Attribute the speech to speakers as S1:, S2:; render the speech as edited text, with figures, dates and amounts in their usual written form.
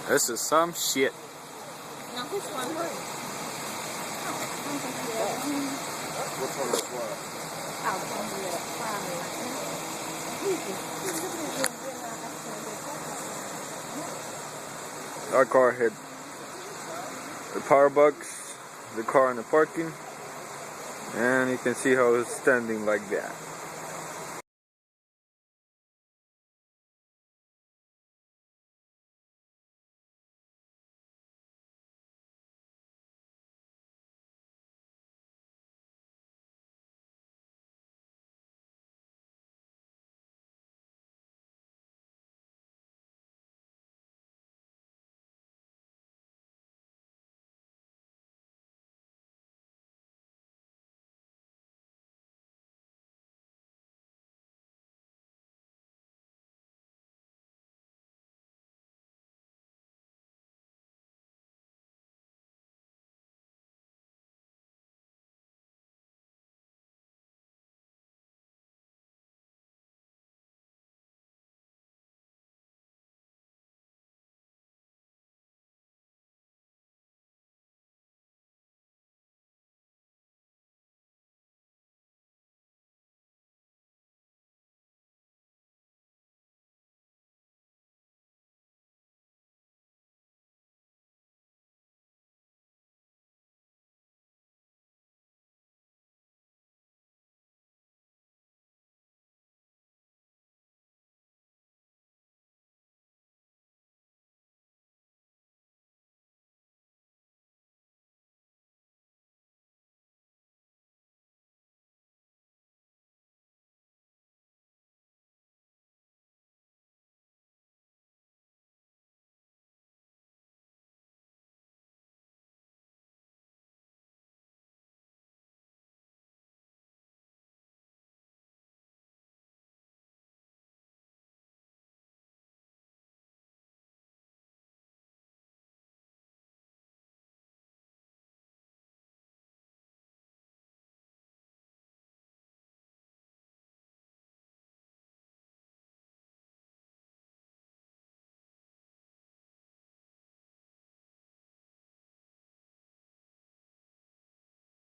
S1: This is some shit.
S2: Now which one hurt?
S3: Which one is what?
S2: Out on the primary.
S1: Our car hit the power box, the car in the parking, and you can see how it's standing like that.